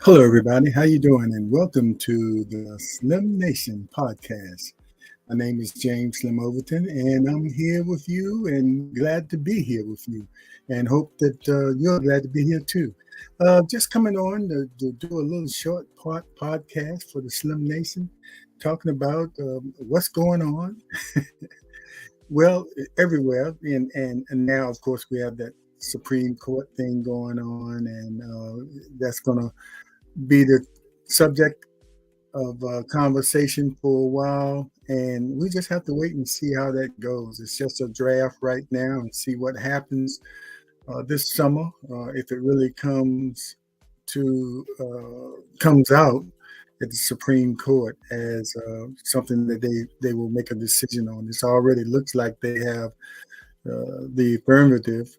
Hello, everybody. How you doing? And welcome to the SlimNation Podcast. My name is James Slim Overton, and I'm here with you, and glad to be here with you, and hope that you're glad to be here too. Just coming on to do a little short podcast for the Slim Nation, talking about what's going on. Well, everywhere, and now, of course, we have that Supreme Court thing going on, and that's going to be the subject of conversation for a while, and we just have to wait and see how that goes. It's just a draft right now, and see what happens this summer if it really comes out at the Supreme Court as something that they will make a decision on. It already looks like they have the affirmative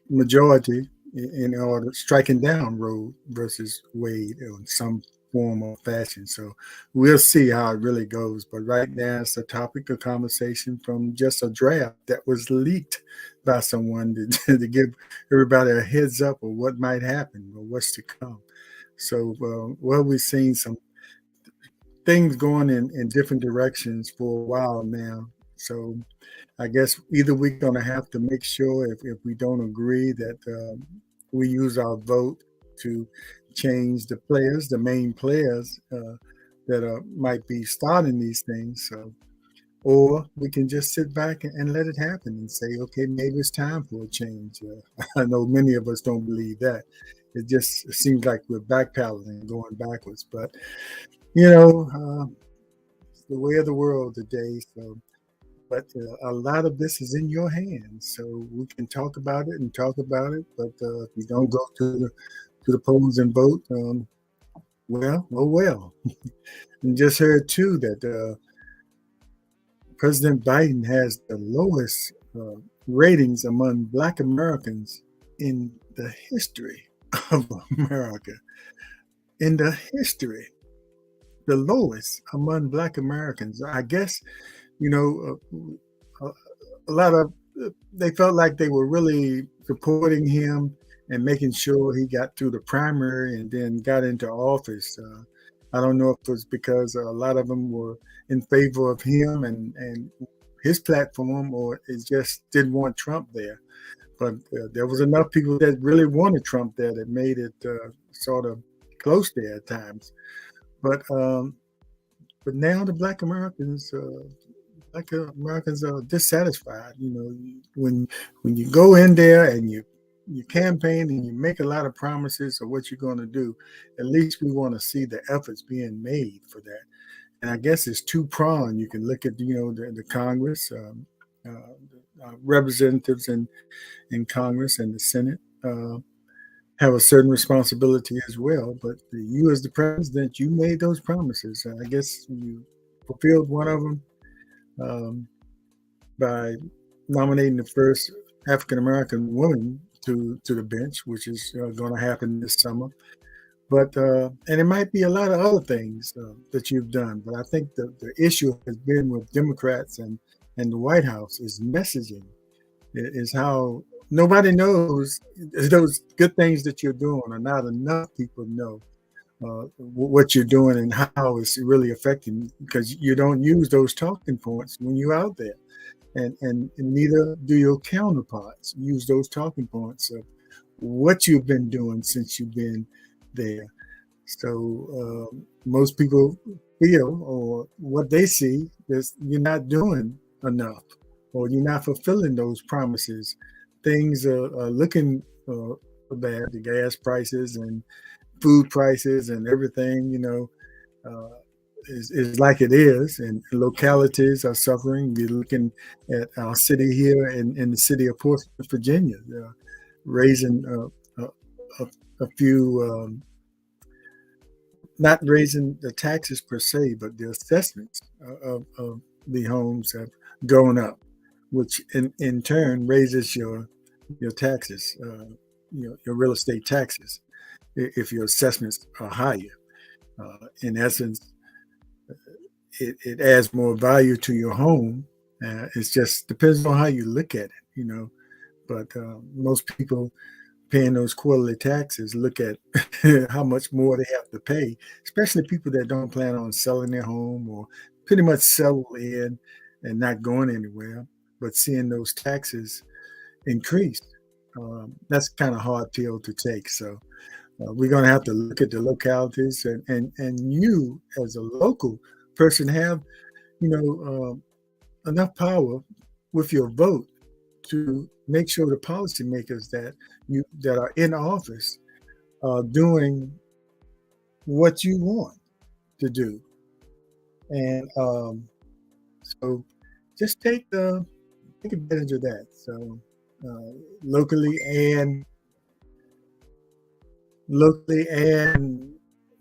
majority in order striking down Roe versus Wade in some form or fashion. So we'll see how it really goes. But right now it's a topic of conversation from just a draft that was leaked by someone to give everybody a heads up of what might happen or what's to come. So, we've seen some things going in different directions for a while now. So I guess either we're going to have to make sure if we don't agree that we use our vote to change the main players that might be starting these things. So, or we can just sit back and let it happen and say, okay, maybe it's time for a change. I know many of us don't believe that. It just seems like we're backpedaling and going backwards. But, it's the way of the world today. So, but a lot of this is in your hands, so we can talk about it and talk about it. But if you don't go to the polls and vote, well, oh well. And just heard too that President Biden has the lowest ratings among Black Americans in the history of America. In the history, the lowest among Black Americans. I guess. A lot of they felt like they were really supporting him and making sure he got through the primary and then got into office. I don't know if it was because a lot of them were in favor of him and his platform, or it just didn't want Trump there. But there was enough people that really wanted Trump there that made it sort of close there at times. But now the Black Americans are dissatisfied. When you go in there and you campaign and you make a lot of promises of what you're going to do, at least we want to see the efforts being made for that. And I guess it's two-pronged. You can look at the Congress, representatives in Congress and the Senate have a certain responsibility as well. But you as the president, you made those promises. And I guess you fulfilled one of them by nominating the first African-American woman to the bench, which is going to happen this summer. But and it might be a lot of other things that you've done. But I think the issue has been with Democrats and the White House is messaging. It is how nobody knows those good things that you're doing are not enough people know what you're doing and how it's really affecting, because you don't use those talking points when you're out there, and neither do your counterparts use those talking points of what you've been doing since you've been there. So most people feel, or what they see, is you're not doing enough, or you're not fulfilling those promises. Things are looking bad. The gas prices and food prices and everything, is like it is, and localities are suffering. We're looking at our city here in the city of Portsmouth, Virginia, raising a few, not raising the taxes per se, but the assessments of the homes have gone up, which in turn raises your taxes, your real estate taxes, if your assessments are higher. In essence, it adds more value to your home. It just depends on how you look at it, But most people paying those quarterly taxes, look at how much more they have to pay, especially people that don't plan on selling their home or pretty much settle in and not going anywhere, but seeing those taxes increase. That's kind of hard pill to take. So we're going to have to look at the localities, and you as a local person have, you know, enough power with your vote to make sure the policymakers that are in office are doing what you want to do. And so just take advantage of that. So locally and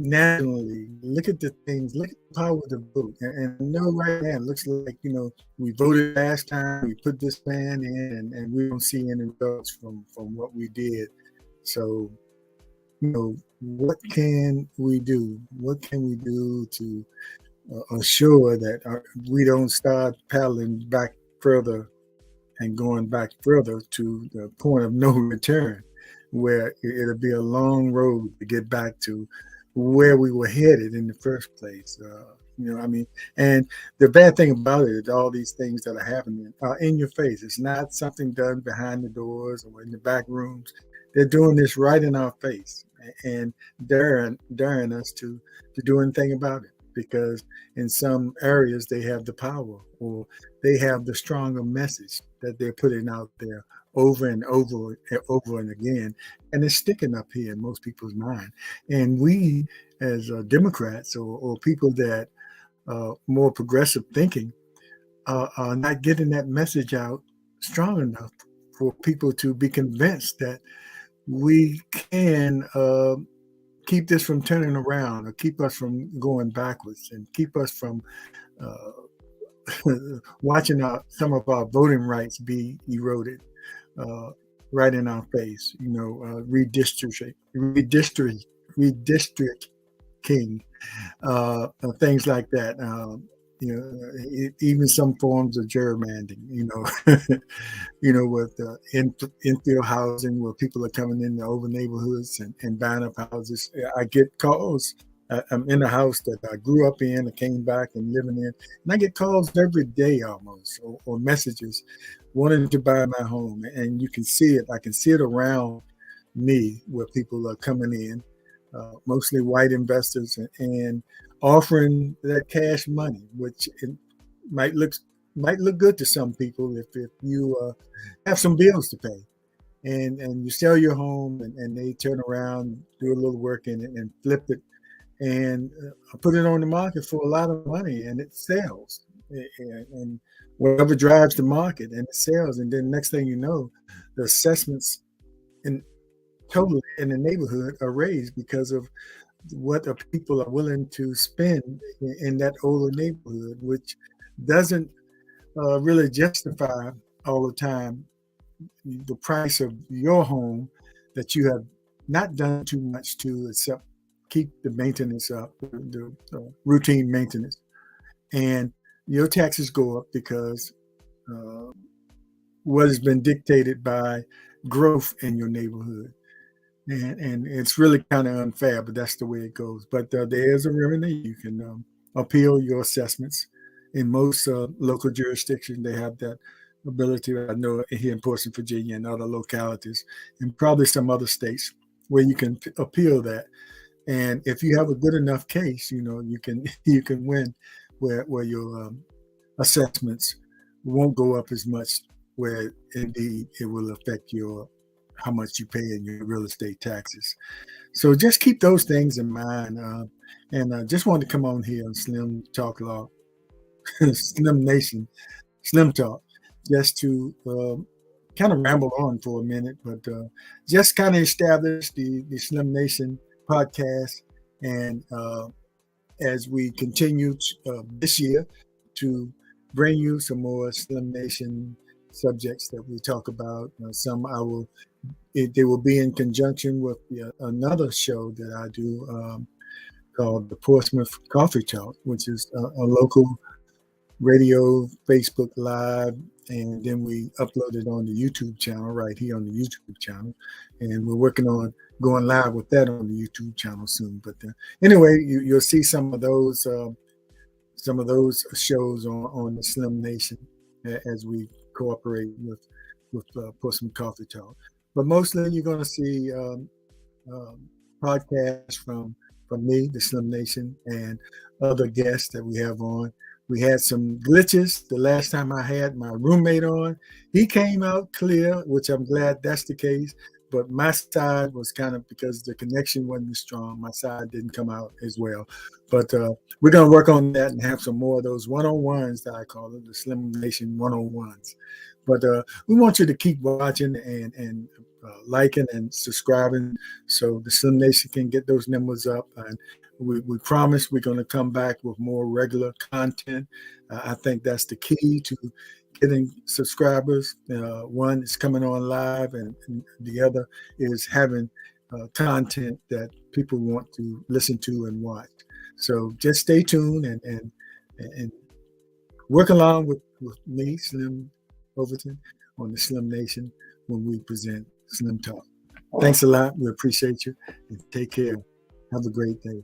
nationally, look at the things, look at the power of the vote. And I know right now it looks like, we voted last time, we put this plan in, and we don't see any results from what we did. So, what can we do? What can we do to assure that we don't start paddling back further and going back further to the point of no return, where it'll be a long road to get back to where we were headed in the first place. And the bad thing about it is all these things that are happening are in your face. It's not something done behind the doors or in the back rooms. They're doing this right in our face and daring us to do anything about it, because in some areas they have the power, or they have the stronger message that they're putting out there over and over and again, and it's sticking up here in most people's mind. And we, as Democrats or people that more progressive thinking, are not getting that message out strong enough for people to be convinced that we can keep this from turning around, or keep us from going backwards, and keep us from watching some of our voting rights be eroded right in our face. Redistricting, things like that. Even some forms of gerrymandering. With infill housing, where people are coming in over neighborhoods and buying up houses. I get calls. I'm in a house that I grew up in, I came back and living in, and I get calls every day almost, or messages wanting to buy my home. And you can see it. I can see it around me, where people are coming in, mostly white investors, and offering that cash money, which it might look good to some people if you have some bills to pay, and you sell your home, and they turn around, do a little work in it, and flip it, and put it on the market for a lot of money, and it sells, and whatever drives the market, and it sells. And then next thing you know, the assessments in totally in the neighborhood are raised because of what the people are willing to spend in that older neighborhood, which doesn't really justify all the time the price of your home that you have not done too much to, except keep the maintenance up, the routine maintenance. And your taxes go up because what has been dictated by growth in your neighborhood. And it's really kind of unfair, but that's the way it goes. But there is a remedy. You can appeal your assessments. In most local jurisdictions, they have that ability. I know here in Portsmouth, Virginia, and other localities, and probably some other states, where you can appeal that. And if you have a good enough case, you can win, where your assessments won't go up as much, where indeed it will affect how much you pay in your real estate taxes. So just keep those things in mind. And just wanted to come on here on Slim Talk Law, Slim Nation, Slim Talk, just to kind of ramble on for a minute, but just kind of establish the Slim Nation podcast. And as we continue this year to bring you some more Slim Nation subjects that we talk about, they will be in conjunction with another show that I do called the Portsmouth Coffee Talk, which is a local radio, Facebook Live, and then we upload it on the YouTube channel right here on the YouTube channel. And we're working on going live with that on the YouTube channel soon. But anyway, you'll see some of those shows on the Slim Nation as we cooperate with Pour Some Coffee Talk. But mostly you're going to see podcasts from me, the Slim Nation, and other guests that we have on. We had some glitches the last time I had my roommate on. He came out clear, which I'm glad that's the case. But my side was kind of, because the connection wasn't as strong, my side didn't come out as well. But we're going to work on that and have some more of those one-on-ones that I call it, the Slim Nation one-on-ones. But we want you to keep watching and liking and subscribing so the Slim Nation can get those numbers up. And we promise we're going to come back with more regular content. I think that's the key to getting subscribers. One is coming on live, and the other is having content that people want to listen to and watch. So just stay tuned and work along with me, Slim Overton, on the Slim Nation when we present Slim Talk. Thanks a lot. We appreciate you, and take care. Have a great day.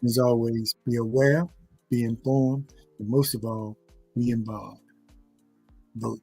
As always, be aware, be informed, and most of all, be involved. Vote.